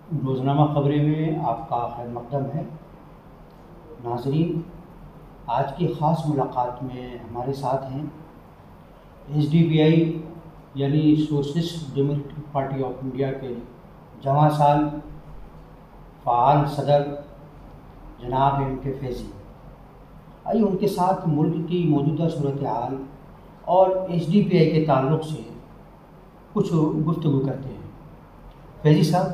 रोज़नामा ख़बरें में आपका खैर मक़दम है। नाज़रीन, आज की ख़ास मुलाकात में हमारे साथ हैं एसडीपीआई यानी socialist democratic party of India के जवां साल फ़ाल सदर जनाब एम.के. फैज़ी। आइए उनके साथ मुल्क की मौजूदा सूरत हाल और एसडीपीआई के ताल्लुक़ से कुछ गुफ्तगू करते हैं। फैज़ी साहब,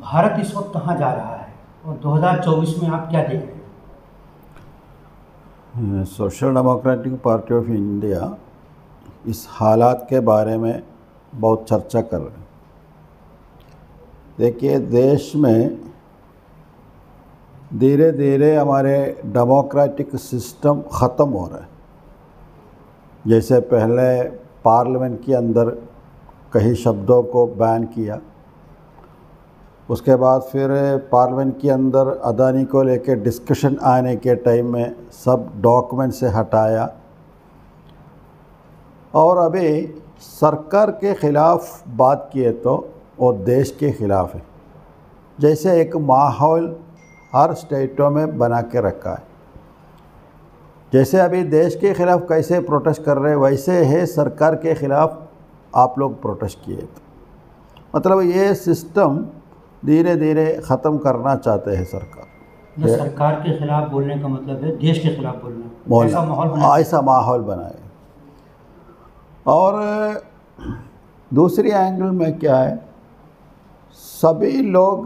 भारत इस वक्त कहाँ जा रहा है और 2024 में आप क्या देख रहे हैं? Social democratic party of India इस हालात के बारे में बहुत चर्चा कर रहे हैं। देखिए, देश में धीरे धीरे हमारे डेमोक्रेटिक सिस्टम ख़त्म हो रहा है। जैसे पहले पार्लियामेंट के अंदर कई शब्दों को बैन किया, उसके बाद फिर पार्लियामेंट के अंदर अदानी को लेकर डिस्कशन आने के टाइम में सब डॉक्यूमेंट से हटाया, और अभी सरकार के ख़िलाफ़ बात किए तो वो देश के ख़िलाफ़ है। जैसे एक माहौल हर स्टेटों में बना के रखा है। जैसे अभी देश के ख़िलाफ़ कैसे प्रोटेस्ट कर रहे हैं, वैसे है सरकार के ख़िलाफ़ आप लोग प्रोटेस्ट किए। तो मतलब ये सिस्टम धीरे धीरे ख़त्म करना चाहते हैं सरकार। सरकार के ख़िलाफ़ बोलने का मतलब है देश के ख़िलाफ़ बोलना, ऐसा माहौल बनाए। और दूसरी एंगल में क्या है, सभी लोग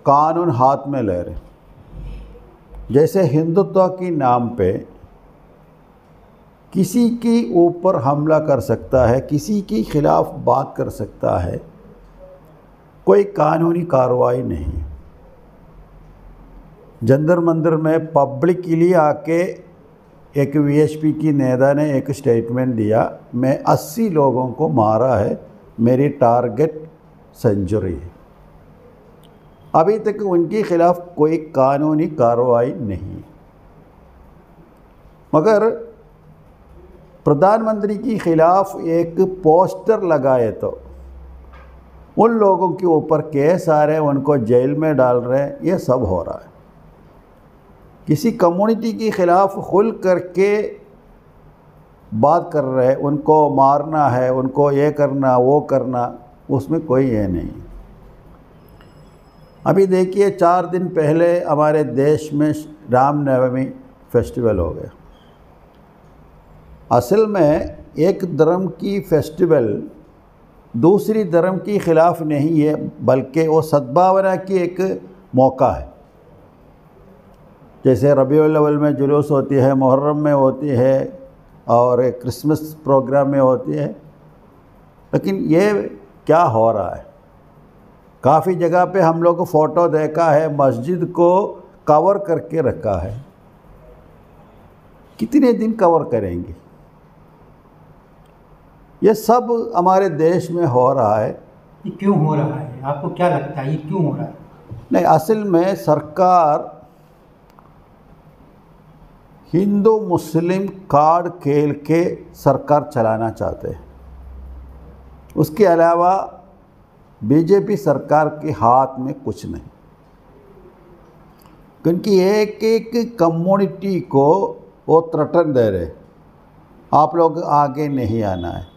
कानून हाथ में ले रहे। जैसे हिंदुत्व के नाम पे किसी के ऊपर हमला कर सकता है, किसी के ख़िलाफ़ बात कर सकता है, कोई कानूनी कार्रवाई नहीं। जंतर मंदिर में पब्लिकली आके एक वीएचपी की नेता ने एक स्टेटमेंट दिया, मैं 80 लोगों को मारा है, मेरी टारगेट सेंचुरी है। अभी तक उनके ख़िलाफ़ कोई कानूनी कार्रवाई नहीं। मगर प्रधानमंत्री के ख़िलाफ़ एक पोस्टर लगाए तो उन लोगों के ऊपर केस आ रहे हैं, उनको जेल में डाल रहे हैं। ये सब हो रहा है। किसी कम्युनिटी के ख़िलाफ़ खुल करके बात कर रहे हैं, उनको मारना है, उनको ये करना वो करना, उसमें कोई ये नहीं। अभी देखिए, 4 दिन पहले हमारे देश में रामनवमी फेस्टिवल हो गया। असल में एक धर्म की फेस्टिवल दूसरी धर्म के ख़िलाफ़ नहीं है, बल्कि वो सद्भावना की एक मौका है। जैसे रबीउल अव्वल में जुलूस होती है, मुहर्रम में होती है, और क्रिसमस प्रोग्राम में होती है। लेकिन ये क्या हो रहा है, काफ़ी जगह पे हम लोग को फ़ोटो देखा है, मस्जिद को कवर करके रखा है। कितने दिन कवर करेंगे? ये सब हमारे देश में हो रहा है। ये क्यों हो रहा है? आपको क्या लगता है ये क्यों हो रहा है? नहीं, असल में सरकार हिंदू मुस्लिम कार्ड खेल के सरकार चलाना चाहते हैं। उसके अलावा बीजेपी सरकार के हाथ में कुछ नहीं, क्योंकि एक एक कम्युनिटी को वो थ्रेटन दे रहे, आप लोग आगे नहीं आना है।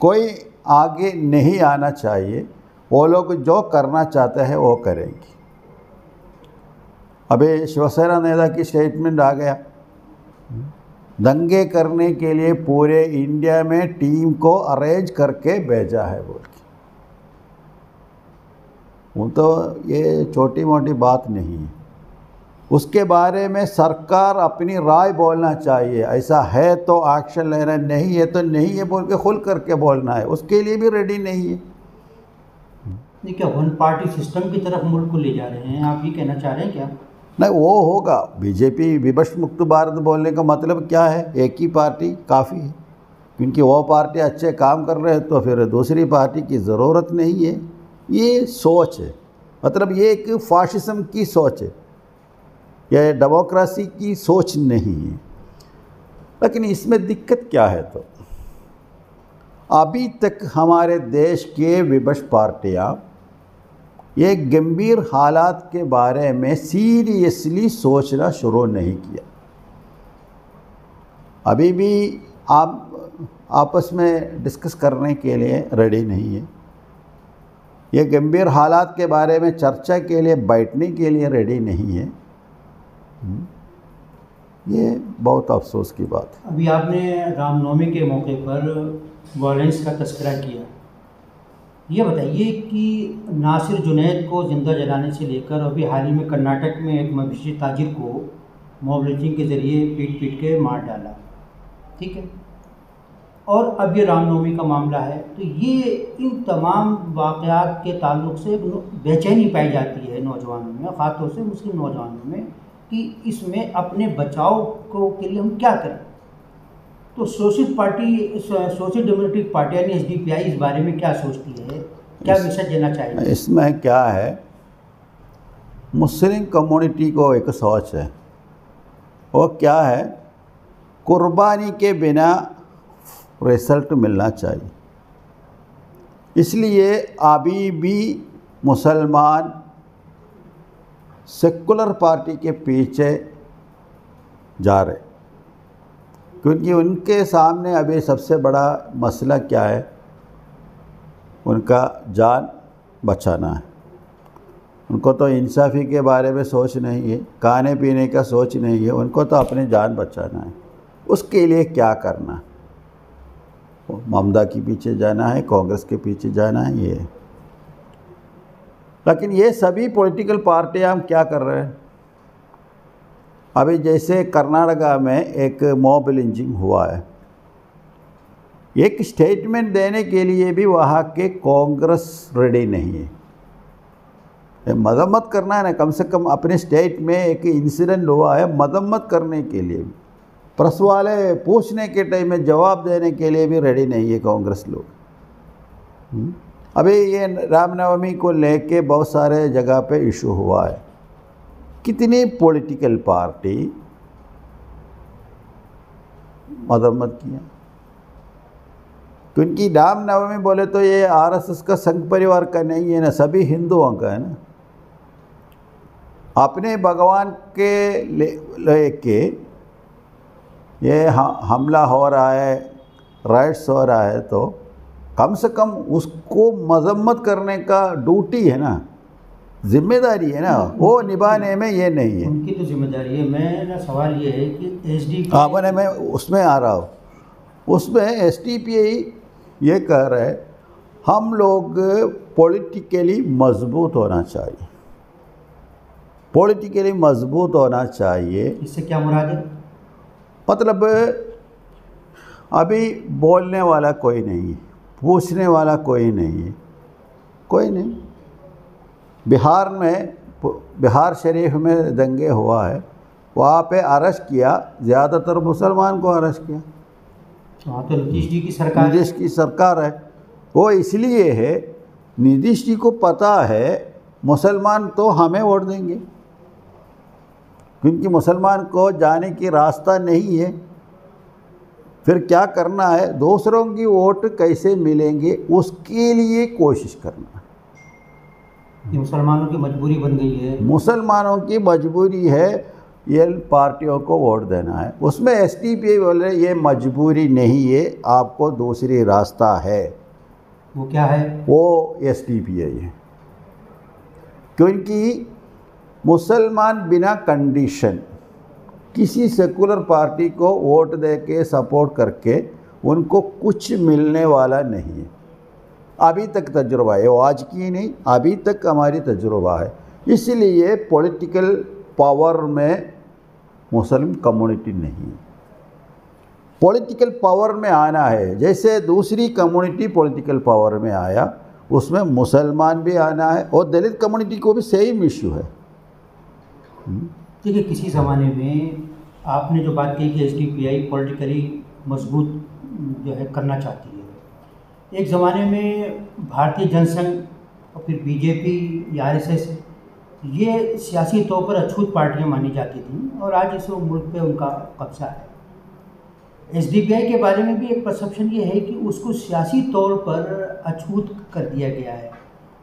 कोई आगे नहीं आना चाहिए, वो लोग जो करना चाहते हैं वो करेंगे। अभी शिवसेना नेता की स्टेटमेंट आ गया, दंगे करने के लिए पूरे इंडिया में टीम को अरेंज करके भेजा है बोल के। वो तो ये छोटी मोटी बात नहीं है। उसके बारे में सरकार अपनी राय बोलना चाहिए। ऐसा है तो एक्शन लेना, नहीं है तो नहीं है बोल के खुल करके बोलना है। उसके लिए भी रेडी नहीं है। ये क्या वन पार्टी सिस्टम की तरफ मुल्क को ले जा रहे हैं, आप ये कहना चाह रहे हैं क्या? नहीं, वो होगा। बीजेपी विपक्ष मुक्त भारत बोलने का मतलब क्या है? एक ही पार्टी काफ़ी है, क्योंकि वो पार्टी अच्छे काम कर रहे हैं तो फिर दूसरी पार्टी की ज़रूरत नहीं है। ये सोच है, मतलब ये एक फाशिज्म की सोच है, यह डेमोक्रेसी की सोच नहीं है। लेकिन इसमें दिक्कत क्या है? तो अभी तक हमारे देश के विपक्ष पार्टियाँ ये गंभीर हालात के बारे में सीरियसली सोचना शुरू नहीं किया। अभी भी आप आपस में डिस्कस करने के लिए रेडी नहीं है। ये गंभीर हालात के बारे में चर्चा के लिए बैठने के लिए रेडी नहीं है। ये बहुत अफसोस की बात है। अभी आपने रामनवमी के मौके पर वायलेंस का तस्करा किया। ये बताइए कि नासिर जुनैद को जिंदा जलाने से लेकर अभी हाल ही में कर्नाटक में एक मवेशी ताजिर को मॉब लिंचिंग के ज़रिए पीट पीट के मार डाला, ठीक है, और अब ये रामनवमी का मामला है। तो ये इन तमाम वाक़यात के ताल्लुक से बेचैनी पाई जाती है नौजवानों में, ख़ासतौर से मुस्लिम नौजवानों में, कि इसमें अपने बचाव को के लिए हम क्या करें। तो socialist party, social democratic party यानी SDPI इस बारे में क्या सोचती है, क्या मैसेज देना चाहिए? इसमें क्या है, मुस्लिम कम्युनिटी को एक सोच है, वो क्या है, कुर्बानी के बिना रिजल्ट मिलना चाहिए। इसलिए अभी भी मुसलमान सेकुलर पार्टी के पीछे जा रहे, क्योंकि उनके सामने अभी सबसे बड़ा मसला क्या है, उनका जान बचाना है। उनको तो इंसाफ़ी के बारे में सोच नहीं है, खाने पीने का सोच नहीं है, उनको तो अपनी जान बचाना है। उसके लिए क्या करना है, ममता के पीछे जाना है, कांग्रेस के पीछे जाना है, ये। लेकिन ये सभी पॉलिटिकल पार्टियां क्या कर रहे हैं, अभी जैसे कर्नाटका में एक मॉब लिंचिंग हुआ है, एक स्टेटमेंट देने के लिए भी वहाँ के कांग्रेस रेडी नहीं है। मजम्मत करना है ना, कम से कम अपने स्टेट में एक इंसिडेंट हुआ है, मजम्मत करने के लिए भी, प्रेस वाले पूछने के टाइम में जवाब देने के लिए भी रेडी नहीं है कांग्रेस लोग। अभी ये रामनवमी को लेके बहुत सारे जगह पे इशू हुआ है। कितनी पॉलिटिकल पार्टी मजम्मत किया, क्योंकि रामनवमी बोले तो ये RSS का संघ परिवार का नहीं है ना, सभी हिंदुओं का है ना। अपने भगवान के लेके ये हमला हो रहा है, राइट्स हो रहा है, तो कम से कम उसको मजम्मत करने का ड्यूटी है ना, जिम्मेदारी है ना, वो निभाने में ये नहीं है। उनकी तो जिम्मेदारी है। मेरा सवाल ये है कि SDPI, हाँ, मैं उसमें आ रहा हूँ। उसमें SDPI ये कह रहा है, हम लोग पॉलिटिकली मजबूत होना चाहिए, पॉलिटिकली मजबूत होना चाहिए। इससे क्या मुराद है? मतलब अभी बोलने वाला कोई नहीं है, पूछने वाला कोई नहीं है, कोई नहीं। बिहार में, बिहार शरीफ में दंगे हुआ है, वहाँ पे अरेस्ट किया, ज़्यादातर मुसलमान को अरेस्ट किया। हाँ, तो नीतीश जी की सरकार, नीतीश की सरकार है। वो इसलिए है, नीतीश जी को पता है मुसलमान तो हमें वोट देंगे, क्योंकि मुसलमान को जाने की रास्ता नहीं है। फिर क्या करना है, दूसरों की वोट कैसे मिलेंगे उसके लिए कोशिश करना। ये मुसलमानों की मजबूरी बन गई है, मुसलमानों की मजबूरी है, ये पार्टियों को वोट देना है। उसमें SDPI बोल रहे ये मजबूरी नहीं है, आपको दूसरी रास्ता है। वो क्या है? वो SDPI है, क्योंकि मुसलमान बिना कंडीशन किसी सेकुलर पार्टी को वोट दे के सपोर्ट करके उनको कुछ मिलने वाला नहीं है। अभी तक तजुर्बा है, वो आज की नहीं, अभी तक हमारी तजुर्बा है। इसलिए पॉलिटिकल पावर में मुस्लिम कम्युनिटी नहीं है। पॉलिटिकल पावर में आना है, जैसे दूसरी कम्युनिटी पॉलिटिकल पावर में आया, उसमें मुसलमान भी आना है और दलित कम्युनिटी को भी सेम इशू है। देखिए, किसी ज़माने में आपने जो बात कही कि SDPI पॉलिटिकली मजबूत जो है करना चाहती है, एक ज़माने में भारतीय जनसंघ और फिर BJP या RSS ये सियासी तौर पर अछूत पार्टियां मानी जाती थी, और आज इस मुल्क पे उनका कब्जा है। एसडीपीआई के बारे में भी एक परसेप्शन ये है कि उसको सियासी तौर पर अछूत कर दिया गया है,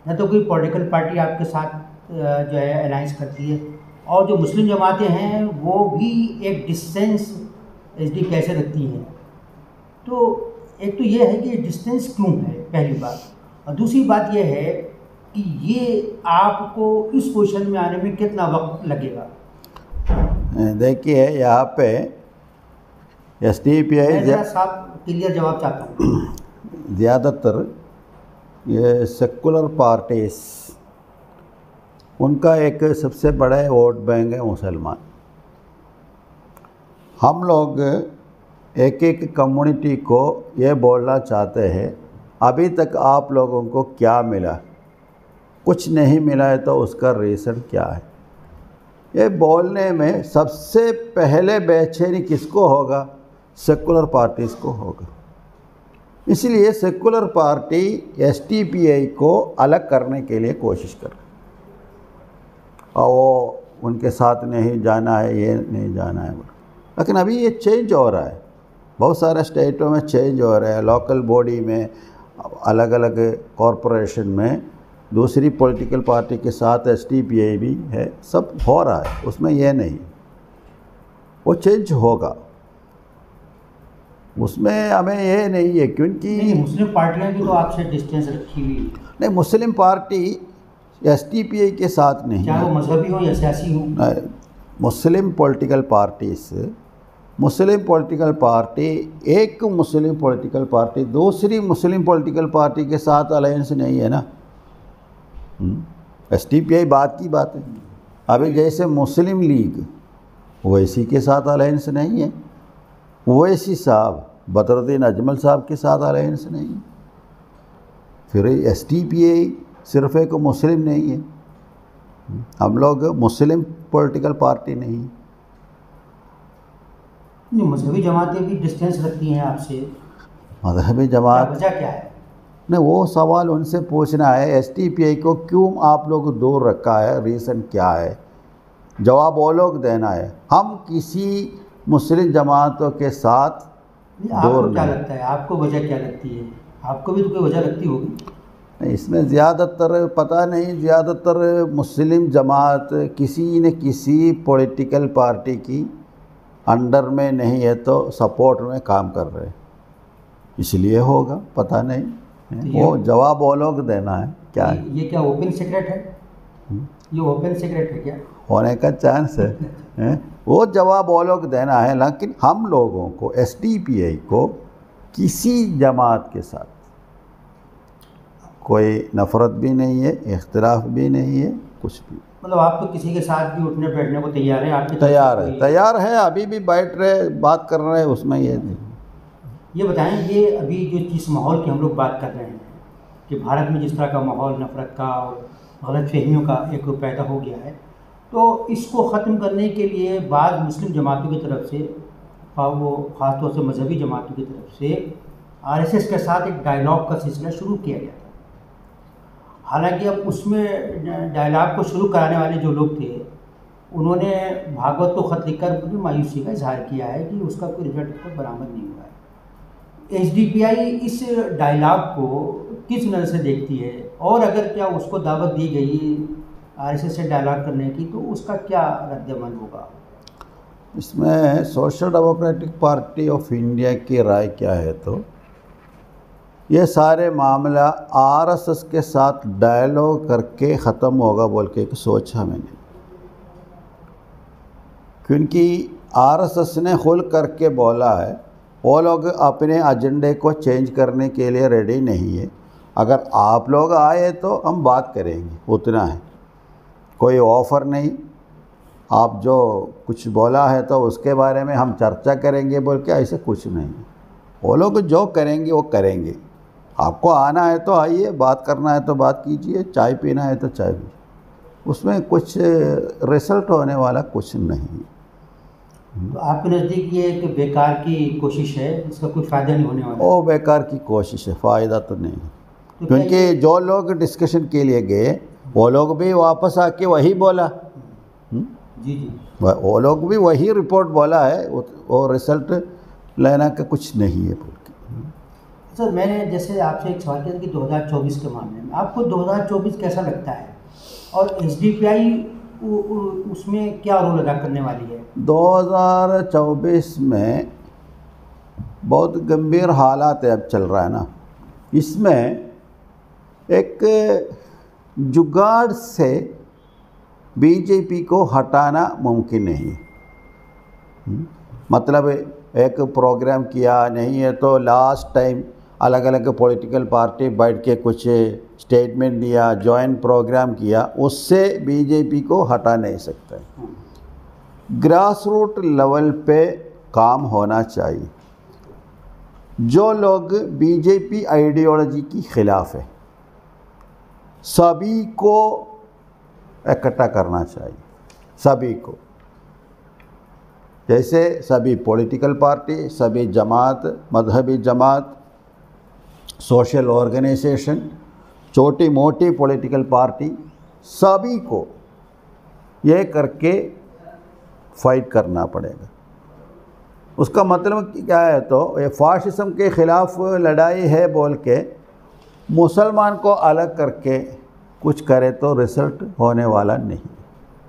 न तो कोई पॉलिटिकल पार्टी आपके साथ जो है अलायंस करती है, और जो मुस्लिम जमातें हैं वो भी एक डिस्टेंस एसडीपीआई से रखती हैं। तो एक तो ये है कि डिस्टेंस क्यों है, पहली बात, और दूसरी बात ये है कि ये आपको इस पोजीशन में आने में कितना वक्त लगेगा। देखिए यहाँ पे एसडीपीआई साफ क्लियर जवाब चाहता हूँ। ज़्यादातर ये सेकुलर पार्टीज, उनका एक सबसे बड़ा वोट बैंक है मुसलमान। हम लोग एक एक कम्युनिटी को ये बोलना चाहते हैं अभी तक आप लोगों को क्या मिला, कुछ नहीं मिला है तो उसका रीज़न क्या है। ये बोलने में सबसे पहले बेचैनी किसको होगा? सेकुलर पार्टीज़ को होगा। इसलिए सेकुलर पार्टी एसडीपीआई को अलग करने के लिए कोशिश कर, और वो उनके साथ नहीं जाना है, ये नहीं जाना है। लेकिन अभी ये चेंज हो रहा है, बहुत सारे स्टेटों में चेंज हो रहा है। लोकल बॉडी में, अलग अलग कॉरपोरेशन में दूसरी पॉलिटिकल पार्टी के साथ एसडीपीआई भी है, सब हो रहा है, उसमें ये नहीं, वो चेंज होगा, उसमें हमें ये नहीं है। क्योंकि मुस्लिम पार्टियां भी तो आपसे डिस्टेंस रखी हुई है। नहीं, मुस्लिम पार्टी एसडीपीआई के साथ नहीं, चाहे वो मजहबी हो या सियासी हो। मुस्लिम पॉलिटिकल पार्टीज, मुस्लिम पॉलिटिकल पार्टी, एक मुस्लिम पॉलिटिकल पार्टी दूसरी मुस्लिम पॉलिटिकल पार्टी के साथ अलायंस नहीं है ना। एसडीपीआई बात की बात है। अभी जैसे मुस्लिम लीग ओवैसी के साथ अलायंस नहीं है, ओवैसी साहब बदरुद्दीन अजमल साहब के साथ अलायंस नहीं है। फिर एसडीपीआई सिर्फ एक मुस्लिम नहीं है, हम लोग मुस्लिम पॉलिटिकल पार्टी नहीं। मजहबी जमातें भी डिस्टेंस रखती हैं आपसे, मजहबी जमात वजह क्या है? नहीं, वो सवाल उनसे पूछना है एसडीपीआई को क्यों आप लोग दूर रखा है, रीज़न क्या है, जवाब वो लोग देना है। हम किसी मुस्लिम जमातों के साथ आपको क्या लगता है, आपको वजह क्या लगती है? आपको भी तो कोई वजह लगती होगी। इसमें ज़्यादातर पता नहीं, ज़्यादातर मुस्लिम जमात किसी न किसी पॉलिटिकल पार्टी की अंडर में नहीं है तो सपोर्ट में काम कर रहे हैं, इसलिए होगा, पता नहीं। वो जवाब वो लोग देना है क्या है। ये क्या ओपन सीक्रेट है? ये ओपन सीक्रेट है क्या? होने का चांस है, वो जवाब वो लोग देना है। लेकिन हम लोगों को, एसडीपीआई को किसी जमात के साथ कोई नफ़रत भी नहीं है, इख्तिलाफ भी नहीं है, कुछ भी। मतलब आप तो किसी के साथ भी उठने बैठने को तैयार हैं? आपकी तैयार है, अभी भी बैठ रहे, बात कर रहे हैं, उसमें ये नहीं। ये बताएं, ये अभी जो जिस माहौल की हम लोग बात कर रहे हैं कि भारत में जिस तरह का माहौल नफ़रत का और गलतफहमियों का एक पैदा हो गया है, तो इसको ख़त्म करने के लिए बाद मुस्लिम जमातों की तरफ से, वो ख़ासतौर से मजहबी जमातों की तरफ से आरएसएस के साथ एक डायलॉग का सिलसिला शुरू किया गया था। हालांकि अब उसमें डायलॉग को शुरू कराने वाले जो लोग थे उन्होंने भागवत को ख़त लिखकर अपनी मायूसी का इजहार किया है कि उसका कोई रिजल्ट तक बरामद नहीं हुआ है। एसडीपीआई इस डायलॉग को किस नज़र से देखती है, और अगर क्या उसको दावत दी गई आरएसएस से डायलॉग करने की तो उसका क्या रद्दअमल होगा? इसमें social democratic party of India की राय क्या है, तो ये सारे मामला आरएसएस के साथ डायलॉग करके ख़त्म होगा बोल के एक सोचा मैंने। क्योंकि आरएसएस ने खुल करके बोला है वो लोग अपने एजेंडे को चेंज करने के लिए रेडी नहीं है। अगर आप लोग आए तो हम बात करेंगे, उतना है, कोई ऑफ़र नहीं। आप जो कुछ बोला है तो उसके बारे में हम चर्चा करेंगे बोल के ऐसे कुछ नहीं। वो लोग जो करेंगे वो करेंगे। आपको आना है तो आइए, बात करना है तो बात कीजिए, चाय पीना है तो चाय पीजिए, उसमें कुछ रिजल्ट होने वाला कुछ नहीं। तो आपके नज़दीक ये एक बेकार की कोशिश है, इसका कोई फ़ायदा नहीं होने वाला? वो बेकार की कोशिश है, फ़ायदा तो नहीं। तो क्योंकि जो लोग डिस्कशन के लिए गए वो लोग भी वापस आके वही बोला। जी जी, वो लोग भी वही रिपोर्ट बोला है, वो रिज़ल्ट लेना का कुछ नहीं है बोल के। सर, मैंने जैसे आपसे एक सवाल किया था कि 2024 के मामले में आपको 2024 कैसा लगता है और एसडीपीआई उसमें क्या रोल अदा करने वाली है? 2024 में बहुत गंभीर हालात है, अब चल रहा है ना। इसमें एक जुगाड़ से बीजेपी को हटाना मुमकिन नहीं है। मतलब एक प्रोग्राम किया नहीं है तो लास्ट टाइम अलग अलग पॉलिटिकल पार्टी बैठ के कुछ स्टेटमेंट दिया, जॉइंट प्रोग्राम किया, उससे बीजेपी को हटा नहीं सकते। ग्रास रूट लेवल पे काम होना चाहिए। जो लोग बीजेपी आइडियोलॉजी की खिलाफ है सभी को इकट्ठा करना चाहिए, सभी को। जैसे सभी पॉलिटिकल पार्टी, सभी जमात, मजहबी जमात, सोशल ऑर्गेनाइजेशन, छोटी मोटी पॉलिटिकल पार्टी, सभी को ये करके फाइट करना पड़ेगा। उसका मतलब क्या है, तो ये फाशिज्म के ख़िलाफ़ लड़ाई है बोल के मुसलमान को अलग करके कुछ करे तो रिजल्ट होने वाला नहीं।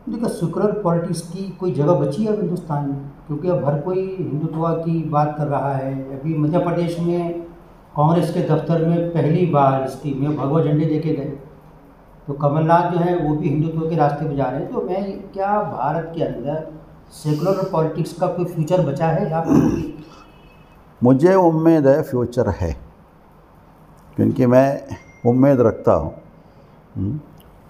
देखिए, सेकुलर पॉलिटिक्स की कोई जगह बची है अब हिंदुस्तान में? क्योंकि अब हर कोई हिंदुत्व की बात कर रहा है। अभी मध्य प्रदेश में कांग्रेस के दफ्तर में पहली बार हिस्ट्री में भगवा झंडे देके गए, तो कमलनाथ जो है वो भी हिंदुत्व के रास्ते पर जा रहे हैं। तो मैं क्या भारत के अंदर सेकुलर पॉलिटिक्स का कोई फ्यूचर बचा है या फिर? मुझे उम्मीद है फ्यूचर है, क्योंकि मैं उम्मीद रखता हूँ।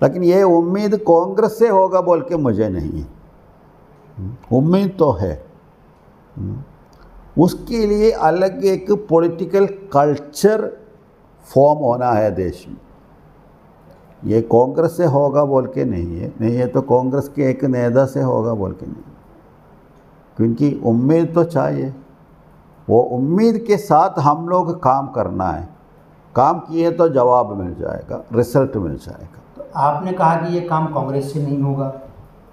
लेकिन ये उम्मीद कांग्रेस से होगा बोल के मुझे नहीं है। उम्मीद तो है। उसके लिए अलग एक पॉलिटिकल कल्चर फॉर्म होना है देश में। ये कांग्रेस से होगा बोल के नहीं है, नहीं है तो कांग्रेस के एक नेता से होगा बोल के नहीं, क्योंकि उम्मीद तो चाहिए। वो उम्मीद के साथ हम लोग काम करना है। काम किए तो जवाब मिल जाएगा, रिजल्ट मिल जाएगा। तो आपने कहा कि ये काम कांग्रेस से नहीं होगा,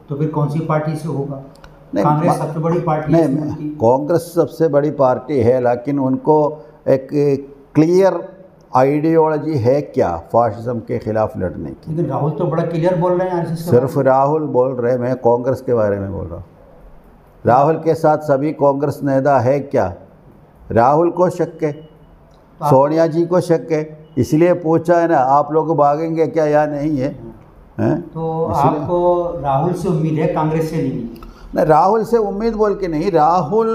तो फिर कौन सी पार्टी से होगा? कांग्रेस सबसे बड़ी पार्टी है। नहीं, कांग्रेस सबसे बड़ी पार्टी है, लेकिन उनको एक क्लियर आइडियोलॉजी है क्या फाशिज्म के खिलाफ लड़ने की। लेकिन राहुल तो बड़ा क्लियर बोल रहे हैं। सिर्फ राहुल बोल रहे, मैं कांग्रेस के बारे में बोल रहा हूँ। राहुल के साथ सभी कांग्रेस नेता है क्या? राहुल को शक है, सोनिया जी को शक है, इसलिए पूछा है ना, आप लोग भागेंगे क्या या नहीं है? तो आपको राहुल से उम्मीद है, कांग्रेस से नहीं? राहुल से उम्मीद बोल के नहीं, राहुल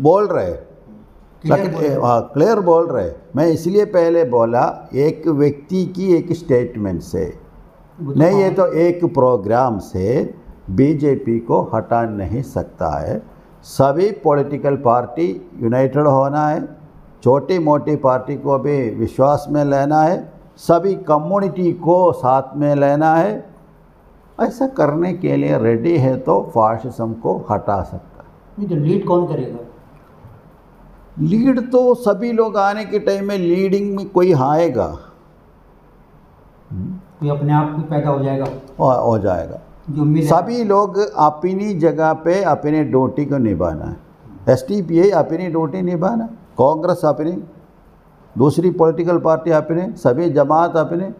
बोल रहे, क्लियर बोल रहे। मैं इसलिए पहले बोला एक व्यक्ति की एक स्टेटमेंट से नहीं, ये तो एक प्रोग्राम से बीजेपी को हटा नहीं सकता है। सभी पॉलिटिकल पार्टी यूनाइटेड होना है, छोटी मोटी पार्टी को भी विश्वास में लेना है, सभी कम्युनिटी को साथ में लेना है। ऐसा करने के लिए रेडी है तो फाशिज्म को हटा सकता है। नहीं तो लीड कौन करेगा? लीड तो सभी लोग आने के टाइम में लीडिंग में कोई आएगा, कोई अपने आप ही पैदा हो जाएगा। हो जाएगा। सभी लोग अपनी जगह पे अपने ड्यूटी को निभाना है। एसडीपीआई अपनी ड्यूटी निभाना, कांग्रेस अपनी, दूसरी पॉलिटिकल पार्टी अपने, सभी जमात अपने।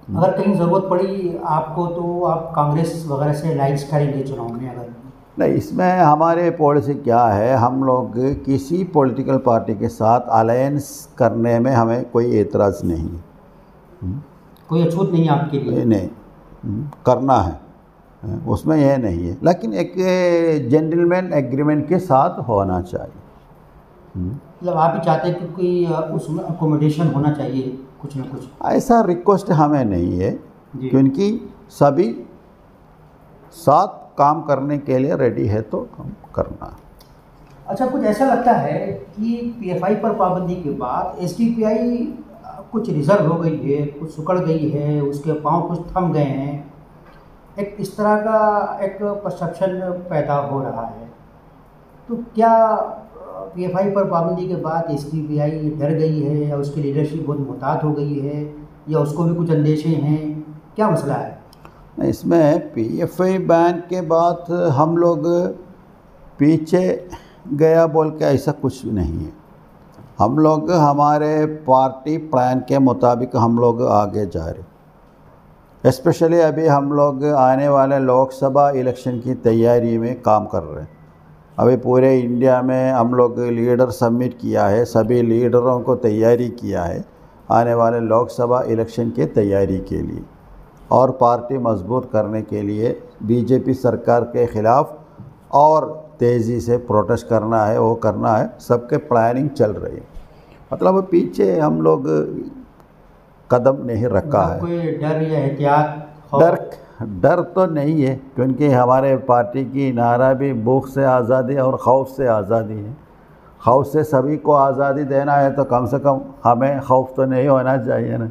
अगर कहीं ज़रूरत पड़ी आपको तो आप कांग्रेस वगैरह से अलाइंस करेंगे चुनाव में? अगर नहीं, इसमें हमारे पॉलिसी क्या है, हम लोग किसी पॉलिटिकल पार्टी के साथ अलायंस करने में हमें कोई एतराज़ नहीं है। कोई अछूत नहीं आपके लिए? नहीं, करना है, उसमें यह नहीं है, लेकिन एक जेंटलमैन एग्रीमेंट के साथ होना चाहिए। मतलब आप ही चाहते हैं कि कोई उसमें अकोमोडेशन होना चाहिए कुछ ना कुछ? ऐसा रिक्वेस्ट हमें नहीं है, क्योंकि सभी साथ काम करने के लिए रेडी है तो हम करना है। अच्छा, कुछ ऐसा लगता है कि पीएफआई पर पाबंदी के बाद एसडीपीआई कुछ रिजर्व हो गई है, कुछ सुकड़ गई है, उसके पांव कुछ थम गए हैं, एक इस तरह का एक परसेप्शन पैदा हो रहा है। तो क्या पीएफआई पर पाबंदी के बाद एसडीपीआई डर गई है या उसकी लीडरशिप बहुत मुहतात हो गई है या उसको भी कुछ अंदेशे हैं? क्या मसला है इसमें? पीएफआई बैन के बाद हम लोग पीछे गया बोल के ऐसा कुछ नहीं है। हम लोग हमारे पार्टी प्लान के मुताबिक हम लोग आगे जा रहे। स्पेशली अभी हम लोग आने वाले लोकसभा इलेक्शन की तैयारी में काम कर रहे हैं। अभी पूरे इंडिया में हम लोग लीडर सबमिट किया है, सभी लीडरों को तैयारी किया है आने वाले लोकसभा इलेक्शन के तैयारी के लिए, और पार्टी मजबूत करने के लिए बीजेपी सरकार के ख़िलाफ़ और तेज़ी से प्रोटेस्ट करना है, वो करना है, सबके प्लानिंग चल रही है। मतलब पीछे हम लोग कदम नहीं रखा है। कोई डर या एहतियात डर तो नहीं है, क्योंकि हमारे पार्टी की नारा भी भूख से आज़ादी और खौफ से आज़ादी है। खौफ से सभी को आज़ादी देना है तो कम से कम हमें खौफ तो नहीं होना चाहिए ना,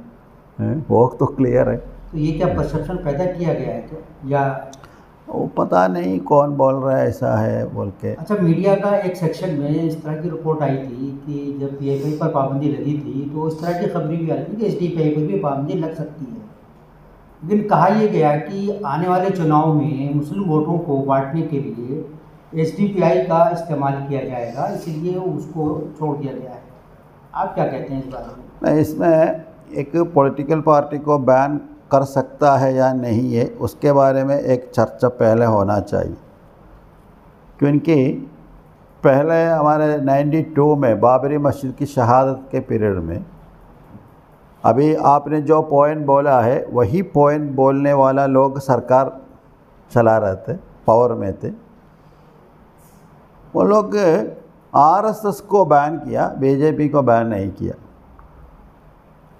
वो तो क्लियर है। तो ये क्या परसेप्शन पैदा किया गया है क्या, या वो पता नहीं कौन बोल रहा है ऐसा है बोल के। अच्छा, मीडिया का एक सेक्शन में इस तरह की रिपोर्ट आई थी कि जब PFI पर पाबंदी लगी थी तो इस तरह की खबरें भी आ रही थी कि SDPI पर भी पाबंदी लग सकती है, लेकिन कहा यह गया कि आने वाले चुनाव में मुस्लिम वोटों को बांटने के लिए SDPI का इस्तेमाल किया जाएगा, इसलिए उसको छोड़ दिया गया है। आप क्या कहते हैं इस बारे में? नहीं, इसमें एक पॉलिटिकल पार्टी को बैन कर सकता है या नहीं है, उसके बारे में एक चर्चा पहले होना चाहिए। क्योंकि पहले हमारे 92 में बाबरी मस्जिद की शहादत के पीरियड में, अभी आपने जो पॉइंट बोला है वही पॉइंट बोलने वाला लोग सरकार चला रहे थे, पावर में थे। वो लोग RSS को बैन किया, बीजेपी को बैन नहीं किया।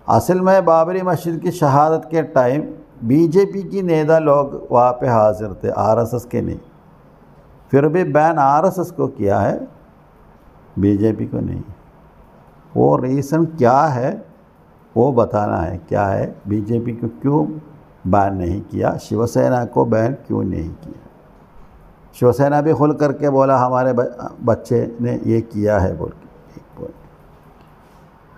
असल में बाबरी मस्जिद की शहादत के टाइम बीजेपी की नेता लोग वहाँ पे हाजिर थे, RSS के नहीं। फिर भी बैन RSS को किया है, बीजेपी को नहीं। वो रीज़न क्या है वो बताना है, क्या है बीजेपी को क्यों बैन नहीं किया, शिवसेना को बैन क्यों नहीं किया। शिवसेना भी खुल करके बोला हमारे बच्चे ने ये किया है बोल के।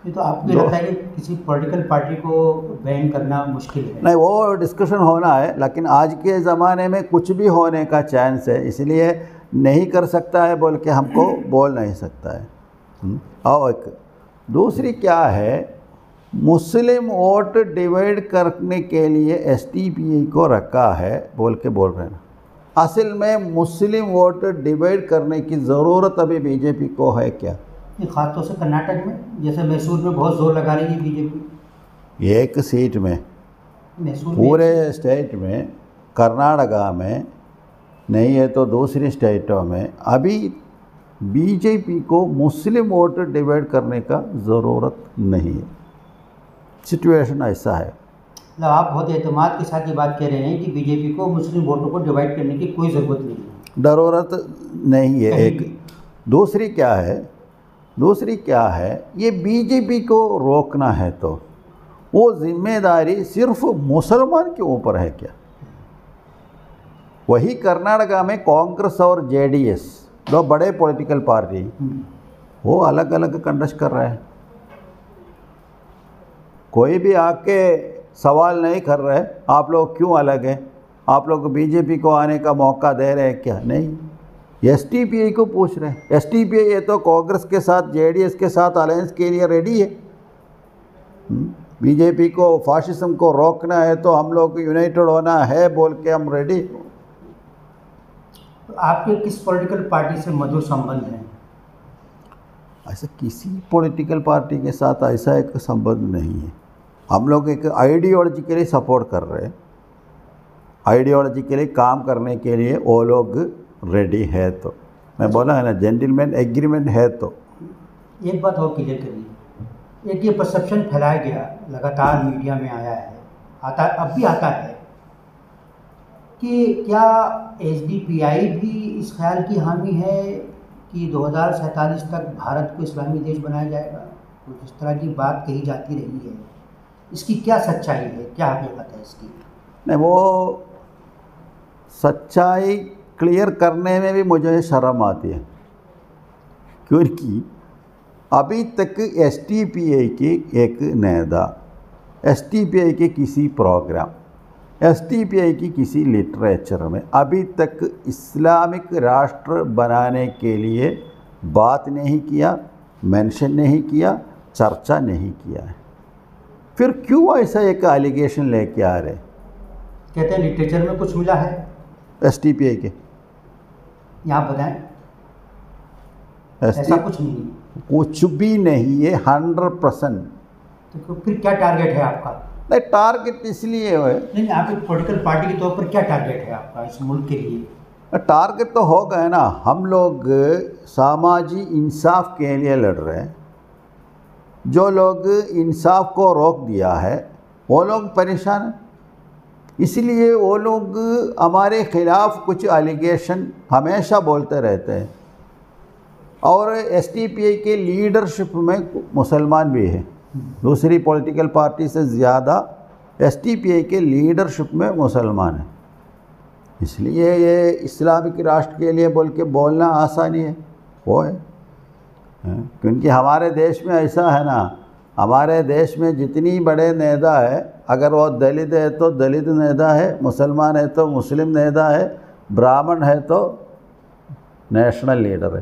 ये तो आपको लगता है कि किसी पॉलिटिकल पार्टी को बैन करना मुश्किल है? नहीं, वो डिस्कशन होना है, लेकिन आज के ज़माने में कुछ भी होने का चांस है, इसलिए नहीं कर सकता है बोल के हमको बोल नहीं सकता है। और एक दूसरी क्या है, मुस्लिम वोट डिवाइड करने के लिए SDPI को रखा है बोल के बोल रहे हैं। असल में मुस्लिम वोट डिवाइड करने की ज़रूरत अभी बीजेपी को है क्या? खासतौर से कर्नाटक में, जैसे मैसूर में बहुत जोर लगा रही है बीजेपी। एक सीट में, मैसूर पूरे स्टेट में, कर्नाटका में नहीं है तो दूसरी स्टेटों में अभी बीजेपी को मुस्लिम वोट डिवाइड करने का ज़रूरत नहीं है। सिचुएशन ऐसा है। मतलब आप बहुत एतमाद के साथ ये बात कह रहे हैं कि बीजेपी को मुस्लिम वोटों को डिवाइड करने की कोई ज़रूरत नहीं है, ज़रूरत नहीं है। एक दूसरी क्या है, ये बीजेपी को रोकना है तो वो जिम्मेदारी सिर्फ मुसलमान के ऊपर है क्या? वही कर्नाटका में कांग्रेस और JDS दो बड़े पॉलिटिकल पार्टी, वो अलग अलग कंटेस्ट कर रहे हैं। कोई भी आके सवाल नहीं कर रहे आप लोग क्यों अलग हैं, आप लोग बीजेपी को आने का मौका दे रहे हैं क्या? नहीं, SDPI को पूछ रहे हैं। SDPI ये तो कांग्रेस के साथ JDS के साथ अलायंस के लिए रेडी है। बीजेपी को फाशिज्म को रोकना है तो हम लोग यूनाइटेड होना है बोल के हम रेडी। तो आपके किस पॉलिटिकल पार्टी से मधुर संबंध हैं? ऐसा किसी पॉलिटिकल पार्टी के साथ ऐसा एक संबंध नहीं है। हम लोग एक आइडियोलॉजिकली सपोर्ट कर रहे हैं, आइडियोलॉजिकली काम करने के लिए वो लोग रेडी है। तो मैं बोला है ना, जेंटलमैन एग्रीमेंट है। तो एक बात और क्लियर करिए, एक ये परसेप्शन फैलाया गया, लगातार मीडिया में आया है, अब भी आता है कि क्या SDPI भी इस ख्याल की हामी है कि 2047 तक भारत को इस्लामी देश बनाया जाएगा? तो इस तरह की बात कही जाती रही है, इसकी क्या सच्चाई है, क्या हकीकत है इसकी? नहीं, वो सच्चाई क्लियर करने में भी मुझे शर्म आती है, क्योंकि अभी तक SDPI की एक नेता, SDPI के किसी प्रोग्राम, SDPI की किसी लिटरेचर में अभी तक इस्लामिक राष्ट्र बनाने के लिए बात नहीं किया, मेंशन नहीं किया, चर्चा नहीं किया है। फिर क्यों ऐसा एक एलिगेशन लेके आ रहे? कहते हैं लिटरेचर में कुछ मिला है एसटीपीआई के, यहाँ बताएं। ऐसा कुछ नहीं है, कुछ भी नहीं है, 100%। तो फिर क्या टारगेट है आपका? नहीं, टारगेट इसलिए है, नहीं, आप एक पॉलिटिकल पार्टी के तौर पर क्या टारगेट है आपका इस मुल्क के लिए? टारगेट तो हो गए ना, हम लोग सामाजिक इंसाफ के लिए लड़ रहे हैं। जो लोग इंसाफ को रोक दिया है वो लोग परेशान हैं, इसलिए वो लोग हमारे ख़िलाफ़ कुछ एलिगेशन हमेशा बोलते रहते हैं। और एसटीपीआई के लीडरशिप में मुसलमान भी है, दूसरी पॉलिटिकल पार्टी से ज़्यादा एसटीपीआई के लीडरशिप में मुसलमान हैं। इसलिए ये इस्लामिक राष्ट्र के लिए बोल के बोलना आसानी है, वो है। क्योंकि हमारे देश में ऐसा है ना, हमारे देश में जितनी बड़े नेता है, अगर वो दलित है तो दलित नेता है, मुसलमान है तो मुस्लिम नेता है, ब्राह्मण है तो नेशनल लीडर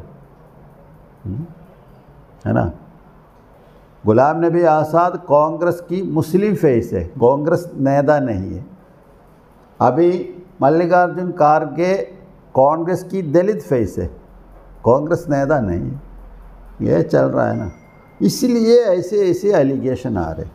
है ना। गुलाम नबी आज़ाद कांग्रेस की मुस्लिम फेस है, कांग्रेस नेता नहीं है। अभी मल्लिकार्जुन खड़गे कांग्रेस की दलित फेस है, कांग्रेस नेता नहीं है। ये चल रहा है ना, इसलिए ऐसे ऐसे एलिगेशन आ रहे।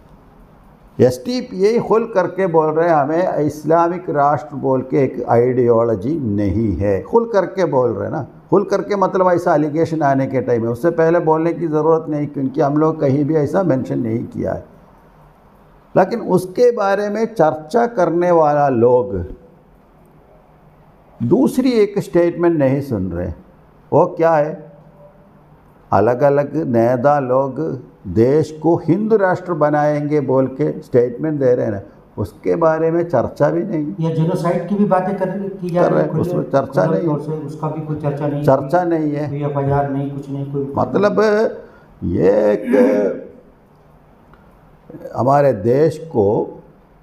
एसटीपीआई खुल करके बोल रहे हैं हमें इस्लामिक राष्ट्र बोल के एक आइडियोलॉजी नहीं है, खुल करके बोल रहे हैं ना। खुल करके मतलब ऐसा एलिगेशन आने के टाइम है, उससे पहले बोलने की ज़रूरत नहीं, क्योंकि हम लोग कहीं भी ऐसा मेंशन नहीं किया है। लेकिन उसके बारे में चर्चा करने वाला लोग दूसरी एक स्टेटमेंट नहीं सुन रहे। वो क्या है? अलग अलग नेता लोग देश को हिंदू राष्ट्र बनाएंगे बोल के स्टेटमेंट दे रहे हैं ना, उसके बारे में चर्चा भी नहीं। या जेनोसाइड की भी बातें की जा रही है, उसमें चर्चा नहीं, उसका भी कोई चर्चा नहीं, चर्चा नहीं है, एफआईआर नहीं, कुछ नहीं, कोई मतलब ये एक हमारे देश को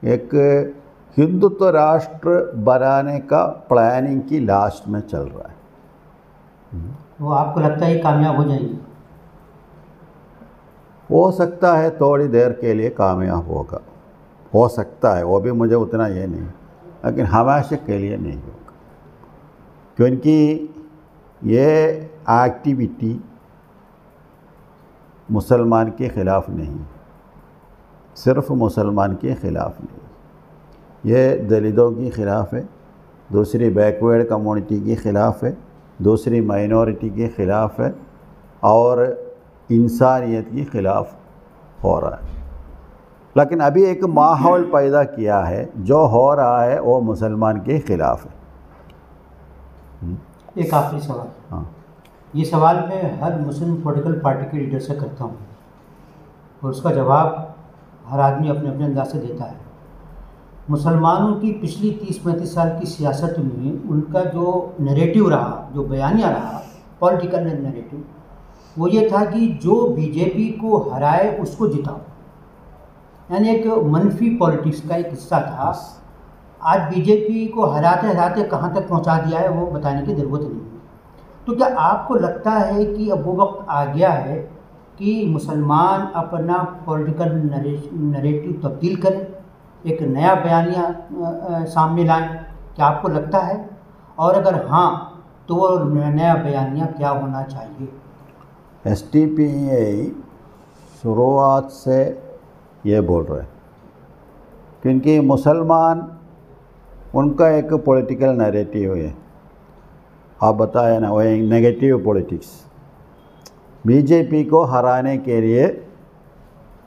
एक हिंदुत्व राष्ट्र बनाने का प्लानिंग की लास्ट में चल रहा है। वो आपको लगता है कामयाब हो जाएंगे? हो सकता है थोड़ी देर के लिए कामयाब होगा, हो सकता है, वो भी मुझे उतना ये नहीं, लेकिन हमेशा के लिए नहीं होगा। क्योंकि ये एक्टिविटी मुसलमान के ख़िलाफ़ नहीं, सिर्फ मुसलमान के ख़िलाफ़ नहीं, ये दलितों के ख़िलाफ़ है, दूसरी बैकवर्ड कम्युनिटी के ख़िलाफ़ है, दूसरी माइनॉरिटी के ख़िलाफ़ है, और इंसानियत के ख़िलाफ़ हो रहा है। लेकिन अभी एक माहौल पैदा किया है, जो हो रहा है वो मुसलमान के ख़िलाफ़ है। एक आखिरी सवाल, हाँ, ये सवाल मैं हर मुस्लिम पॉलिटिकल पार्टी के लीडर से करता हूँ और उसका जवाब हर आदमी अपने अपने अंदाज से देता है। मुसलमानों की पिछली 30-35 साल की सियासत में उनका जो नैरेटिव रहा, जो बयानिया रहा, पॉलिटिकल नैरेटिव, वो ये था कि जो बीजेपी को हराए उसको जिताओ, यानी एक मनफी पॉलिटिक्स का एक हिस्सा था। आज बीजेपी को हराते हराते कहाँ तक पहुँचा दिया है वो बताने की ज़रूरत नहीं है। तो क्या आपको लगता है कि अब वो वक्त आ गया है कि मुसलमान अपना पॉलिटिकल नैरेटिव तब्दील करें, एक नया बयानिया सामने लाएं? क्या आपको लगता है? और अगर हाँ, तो वो नया बयानिया क्या होना चाहिए? एसटीपीआई शुरुआत से ये बोल रहे हैं, क्योंकि मुसलमान उनका एक पॉलिटिकल नैरेटिव है, आप बताए ना, वो एक नेगेटिव पॉलिटिक्स, बीजेपी को हराने के लिए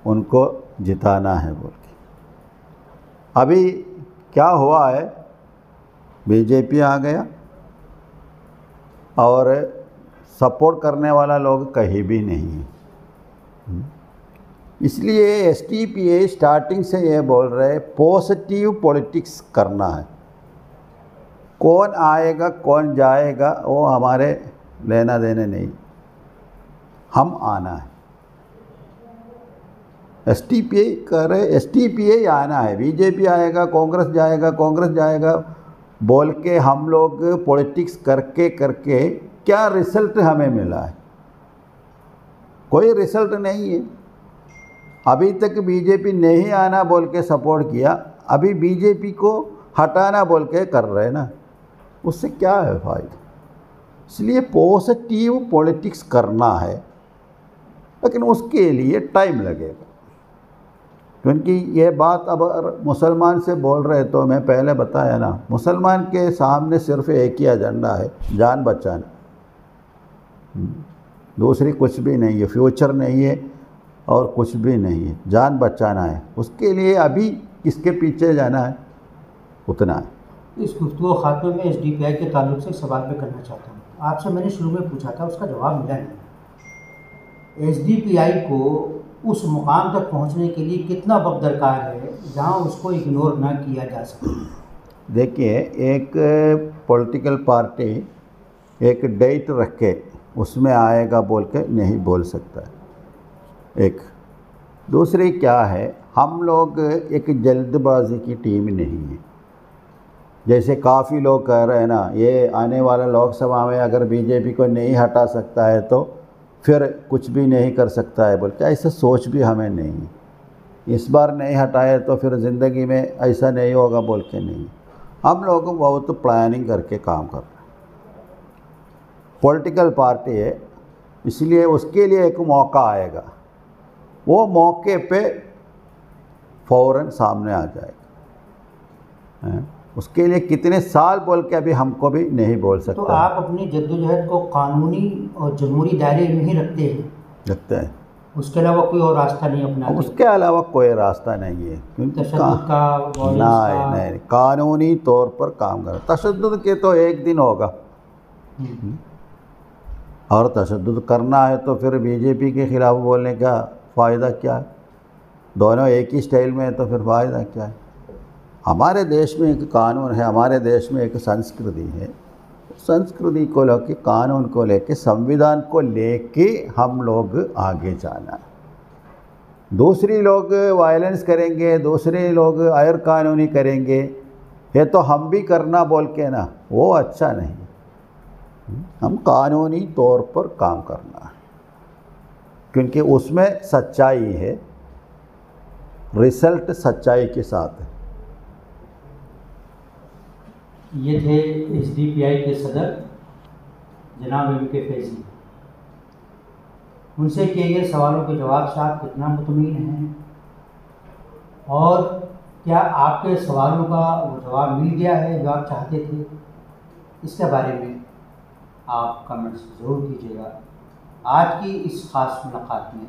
उनको जिताना है बोल के। अभी क्या हुआ है, बीजेपी आ गया और सपोर्ट करने वाला लोग कहीं भी नहीं है। इसलिए एसटीपीआई स्टार्टिंग से ये बोल रहे हैं पॉजिटिव पॉलिटिक्स करना है। कौन आएगा कौन जाएगा वो हमारे लेना देने नहीं, हम आना है। एसटीपीआई कर रहे, एसटीपीआई आना है, बीजेपी आएगा, कांग्रेस जाएगा, कांग्रेस जाएगा बोल के हम लोग पॉलिटिक्स करके करके क्या रिजल्ट हमें मिला है? कोई रिजल्ट नहीं है। अभी तक बीजेपी नहीं आना बोल के सपोर्ट किया, अभी बीजेपी को हटाना बोल के कर रहे हैं ना, उससे क्या है फ़ायदा। इसलिए पॉजिटिव पॉलिटिक्स करना है, लेकिन उसके लिए टाइम लगेगा। क्योंकि ये बात अब मुसलमान से बोल रहे तो मैं पहले बताया ना, मुसलमान के सामने सिर्फ एक ही एजेंडा है, जान बचाना, दूसरी कुछ भी नहीं है, फ्यूचर नहीं है और कुछ भी नहीं है, जान बचाना है। उसके लिए अभी किसके पीछे जाना है, उतना है। इस गुफ्तगू खात्मे में SDPI के ताल्लुक से एक सवाल मैं करना चाहता हूँ। आपसे मैंने शुरू में पूछा था, उसका जवाब मिला नहीं। SDPI को उस मुकाम तक पहुँचने के लिए कितना वक्त दरकार है जहाँ उसको इग्नोर ना किया जा सके? देखिए, एक पॉलिटिकल पार्टी एक डेट रखे उसमें आएगा बोल के नहीं बोल सकता है। एक दूसरी क्या है, हम लोग एक जल्दबाजी की टीम नहीं है। जैसे काफ़ी लोग कह रहे हैं ना, ये आने वाला लोकसभा में अगर बीजेपी को नहीं हटा सकता है तो फिर कुछ भी नहीं कर सकता है बोल के, ऐसा सोच भी हमें नहीं है। इस बार नहीं हटाए तो फिर ज़िंदगी में ऐसा नहीं होगा बोल के नहीं। हम लोग बहुत प्लानिंग करके काम कर रहे हैं। पॉलिटिकल पार्टी है, इसलिए उसके लिए एक मौका आएगा, वो मौके पे फ़ौरन सामने आ जाएगा। उसके लिए कितने साल बोल के अभी हमको भी नहीं बोल सकता। तो आप अपनी जद्दोजहद को कानूनी और जमहूरी दायरे में ही रखते हैं? उसके अलावा कोई और रास्ता नहीं अपनाते? उसके अलावा कोई रास्ता नहीं है, क्योंकि नहीं, कानूनी तौर पर काम कर। तशद्दुद के तो एक दिन होगा, और तशद्दुद करना है तो फिर बीजेपी के ख़िलाफ़ बोलने का फ़ायदा क्या है? दोनों एक ही स्टाइल में है तो फिर फ़ायदा क्या है? हमारे देश में एक कानून है, हमारे देश में एक संस्कृति है। संस्कृति को लेके, कानून को लेके, संविधान को लेके हम लोग आगे जाना है। दूसरी लोग वायलेंस करेंगे, दूसरे लोग गैर कानूनी करेंगे, ये तो हम भी करना बोल के ना, वो अच्छा नहीं। हम कानूनी तौर पर काम करना है, क्योंकि उसमें सच्चाई है, रिजल्ट सच्चाई के साथ है। ये थे SDPI के सदर जनाब MK फैज़ी। उनसे किए गए सवालों के जवाब से आप कितना मुतमईन हैं, और क्या आपके सवालों का वो जवाब मिल गया है जो आप चाहते थे, इसके बारे में आप कमेंट्स ज़रूर कीजिएगा। आज की इस ख़ास मुलाकात में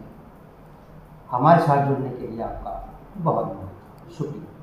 हमारे साथ जुड़ने के लिए आपका बहुत बहुत शुक्रिया।